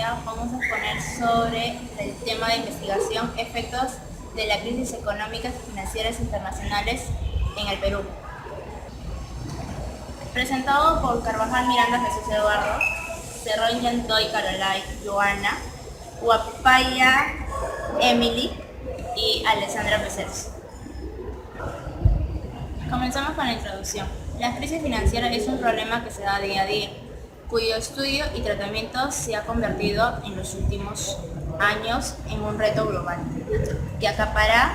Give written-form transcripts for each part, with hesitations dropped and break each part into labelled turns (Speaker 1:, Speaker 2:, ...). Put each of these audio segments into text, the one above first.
Speaker 1: día vamos a exponer sobre el tema de investigación, efectos de la crisis económicas y financieras internacionales en el Perú. Presentado por Carvajal Miranda Jesús Eduardo, Cerrón Yantoy Carolay Joana, Huapaya Emily y Alessandra Peceros. Comenzamos con la introducción. La crisis financiera es un problema que se da día a día, cuyo estudio y tratamiento se ha convertido en los últimos años en un reto global, que acapara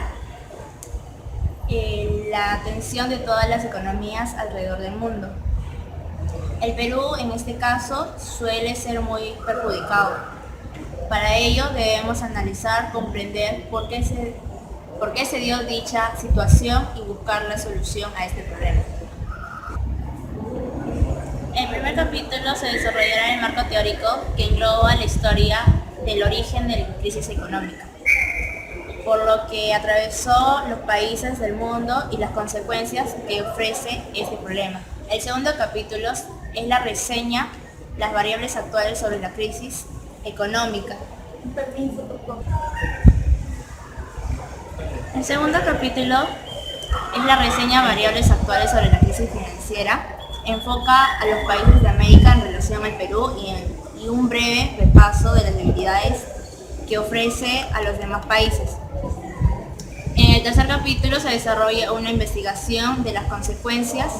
Speaker 1: la atención de todas las economías alrededor del mundo. El Perú, en este caso, suele ser muy perjudicado. Para ello debemos analizar, comprender por qué se dio dicha situación y buscar la solución a este problema. El primer capítulo se desarrollará en el marco teórico que engloba la historia del origen de la crisis económica, por lo que atravesó los países del mundo y las consecuencias que ofrece este problema. El segundo capítulo es la reseña, las variables actuales sobre la crisis económica. El segundo capítulo es la reseña variables actuales sobre la crisis financiera. Enfoca a los países de América en relación al Perú y un breve repaso de las debilidades que ofrece a los demás países. En el tercer capítulo se desarrolla una investigación de las consecuencias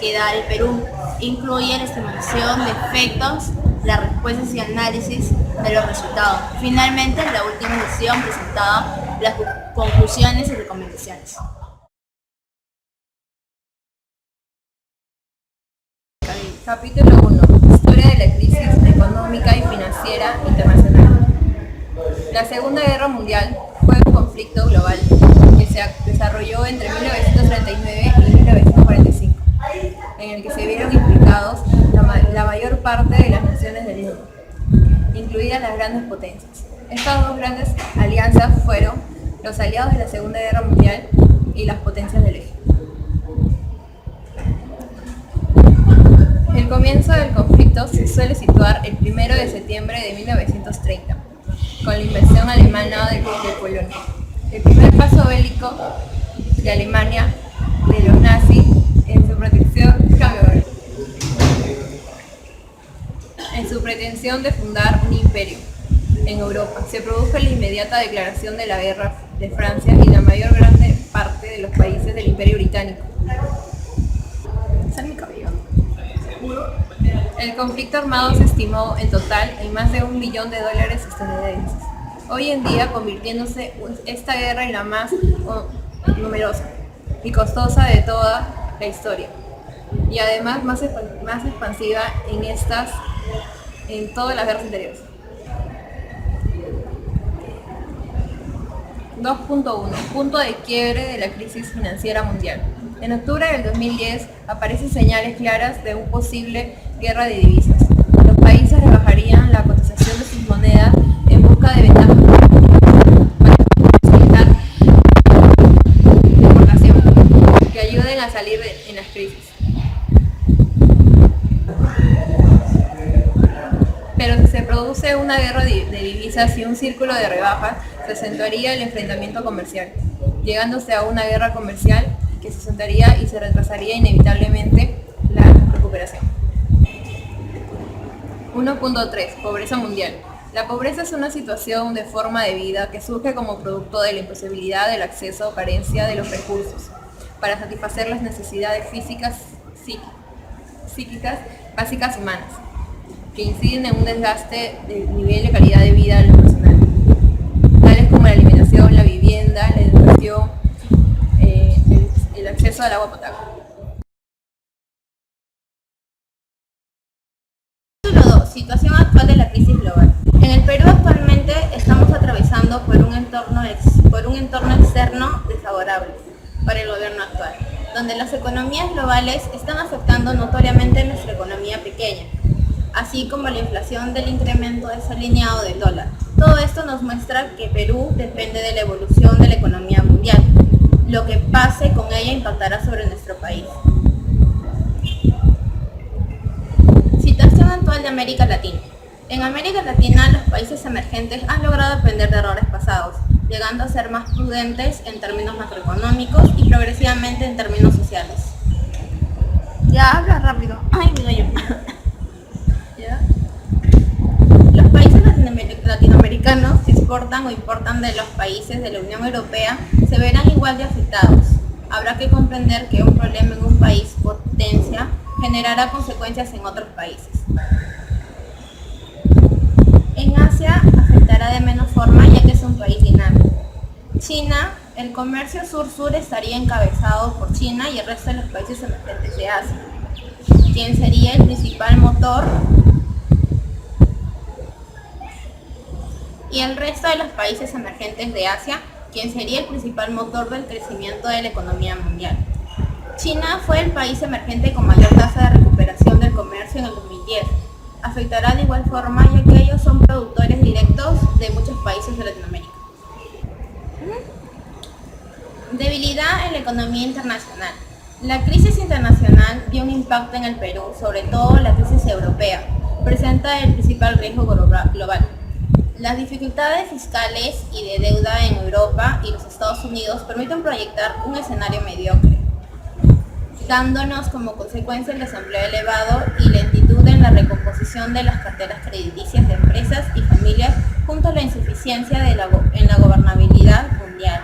Speaker 1: que da el Perú. Incluye la estimación de efectos, las respuestas y análisis de los resultados. Finalmente, en la última sesión presentaba las conclusiones y recomendaciones.
Speaker 2: Capítulo 1. Historia de la crisis económica y financiera internacional. La Segunda Guerra Mundial fue un conflicto global que se desarrolló entre 1939 y 1945, en el que se vieron implicados la mayor parte de las naciones del mundo, incluidas las grandes potencias. Estas dos grandes alianzas fueron los aliados de la Segunda Guerra Mundial y las potencias del eje. El comienzo del conflicto se suele situar el 1 de septiembre de 1930, con la invasión alemana de Polonia. El primer paso bélico de Alemania, de los nazis, en su pretensión de fundar un imperio en Europa. Se produjo la inmediata declaración de la guerra de Francia y la mayor grande parte de los países del Imperio Británico. El conflicto armado se estimó en total en más de $1 billón estadounidenses, hoy en día convirtiéndose esta guerra en la más numerosa y costosa de toda la historia, y además más expansiva en todas las guerras anteriores. 2.1. Punto de quiebre de la crisis financiera mundial. En octubre del 2010 aparecen señales claras de una posible guerra de divisas. Los países rebajarían la cotización de sus monedas en busca de ventajas para facilitar la exportación, que ayuden a salir en las crisis. Pero si se produce una guerra de divisas y un círculo de rebajas, se acentuaría el enfrentamiento comercial, llegándose a una guerra comercial que se asentaría y se retrasaría inevitablemente la recuperación. 1.3. Pobreza mundial. La pobreza es una situación de forma de vida que surge como producto de la imposibilidad del acceso o carencia de los recursos para satisfacer las necesidades físicas, psíquicas, básicas humanas, que inciden en un desgaste del nivel de calidad de vida de los nacionales, tales como la alimentación, la vivienda, la educación, el acceso al agua potable.
Speaker 1: Título 2. Situación actual de la crisis global. En el Perú actualmente estamos atravesando por un entorno externo desfavorable para el gobierno actual, donde las economías globales están afectando notoriamente nuestra economía pequeña, así como la inflación del incremento desalineado del dólar. Todo esto nos muestra que Perú depende de la evolución de la economía mundial. Lo que pase con ella impactará sobre nuestro país. Situación actual de América Latina.
Speaker 2: En América Latina, los países emergentes han logrado aprender de errores pasados, llegando a ser más prudentes en términos macroeconómicos y progresivamente en términos sociales.
Speaker 1: Ya habla rápido. Ay, mi gallo.
Speaker 2: ¿Ya? Los países latinoamericanos, si exportan o importan de los países de la Unión Europea, se verán igual de afectados. Habrá que comprender que un problema en un país potencia generará consecuencias en otros países. En Asia afectará de menos forma ya que es un país dinámico. China, el comercio sur-sur estaría encabezado por China y el resto de los países emergentes de Asia, quien sería el principal motor, del crecimiento de la economía mundial. China fue el país emergente con mayor tasa de recuperación del comercio en el 2010. Afectará de igual forma ya que ellos son productores directos de muchos países de Latinoamérica. Debilidad en la economía internacional. La crisis internacional dio un impacto en el Perú, sobre todo la crisis europea. Presenta el principal riesgo global. Las dificultades fiscales y de deuda en Europa y los Estados Unidos permiten proyectar un escenario mediocre, dándonos como consecuencia el desempleo elevado y lentitud en la recomposición de las carteras crediticias de empresas y familias, junto a la insuficiencia en la gobernabilidad mundial.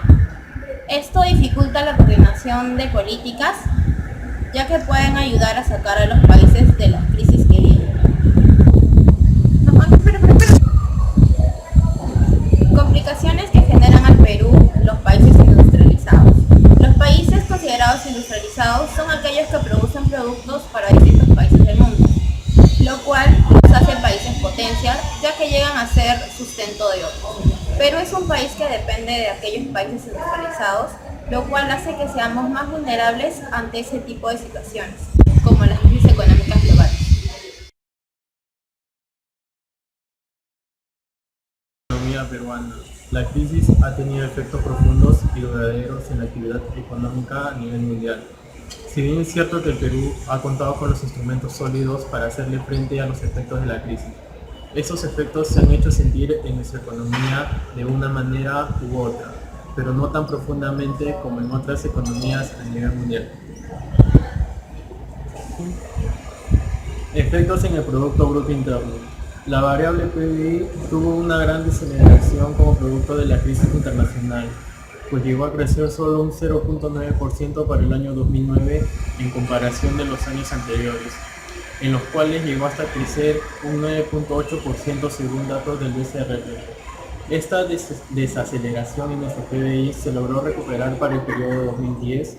Speaker 2: Esto dificulta la coordinación de políticas, ya que pueden ayudar a sacar a los países de las crisis que viven. Complicaciones que generan al Perú los países industrializados. Los países considerados industrializados son aquellos que producen productos para distintos países del mundo, lo cual los hace países potencias, ya que llegan a ser sustento de otros. Perú es un país que depende de aquellos países industrializados, lo cual hace que seamos más vulnerables ante ese tipo de situaciones, como las crisis económicas globales.
Speaker 3: Economía peruana. La crisis ha tenido efectos profundos y duraderos en la actividad económica a nivel mundial. Si bien es cierto que el Perú ha contado con los instrumentos sólidos para hacerle frente a los efectos de la crisis, estos efectos se han hecho sentir en nuestra economía de una manera u otra, pero no tan profundamente como en otras economías a nivel mundial. Efectos en el Producto Bruto Interno. La variable PBI tuvo una gran desaceleración como producto de la crisis internacional, pues llegó a crecer solo un 0.9% para el año 2009 en comparación de los años anteriores, en los cuales llegó hasta crecer un 9.8% según datos del BCRP. Esta desaceleración en nuestro PBI se logró recuperar para el periodo 2010,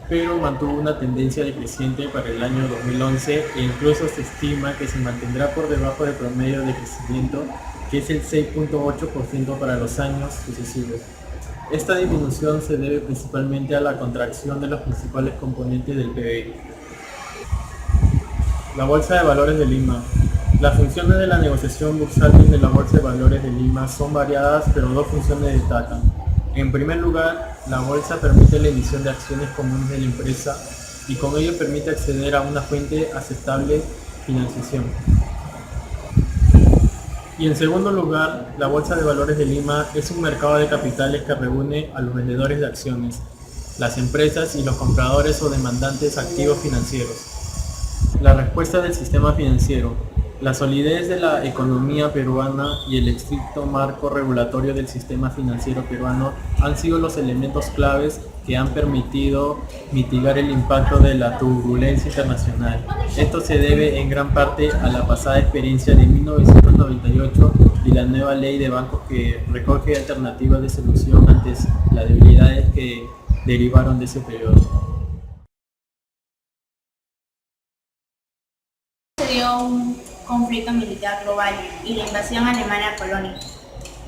Speaker 3: pero mantuvo una tendencia decreciente para el año 2011 e incluso se estima que se mantendrá por debajo del promedio de crecimiento, que es el 6.8% para los años sucesivos. Esta disminución se debe principalmente a la contracción de los principales componentes del PBI. La Bolsa de Valores de Lima. Las funciones de la negociación bursátil de la Bolsa de Valores de Lima son variadas, pero dos funciones destacan. En primer lugar, la bolsa permite la emisión de acciones comunes de la empresa y con ello permite acceder a una fuente aceptable de financiación. Y en segundo lugar, la Bolsa de Valores de Lima es un mercado de capitales que reúne a los vendedores de acciones, las empresas y los compradores o demandantes activos financieros. La respuesta del sistema financiero. La solidez de la economía peruana y el estricto marco regulatorio del sistema financiero peruano han sido los elementos claves que han permitido mitigar el impacto de la turbulencia internacional. Esto se debe en gran parte a la pasada experiencia de 1998 y la nueva ley de bancos que recoge alternativas de solución ante las debilidades que derivaron de ese periodo.
Speaker 1: Un conflicto militar global y la invasión alemana a Polonia.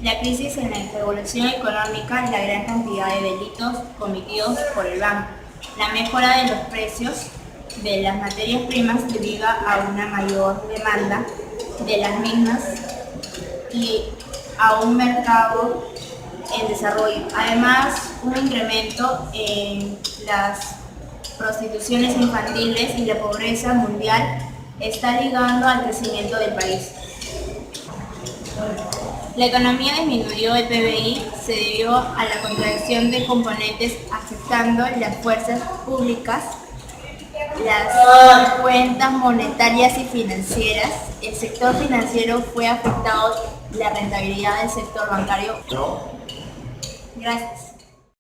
Speaker 1: La crisis en la revolución económica y la gran cantidad de delitos cometidos por el banco. La mejora de los precios de las materias primas debido a una mayor demanda de las mismas y a un mercado en desarrollo. Además, un incremento en las prostituciones infantiles y la pobreza mundial está ligando al crecimiento del país. La economía disminuyó el PBI se debió a la contracción de componentes afectando las fuerzas públicas, las cuentas monetarias y financieras. El sector financiero fue afectado, la rentabilidad del sector bancario. Gracias.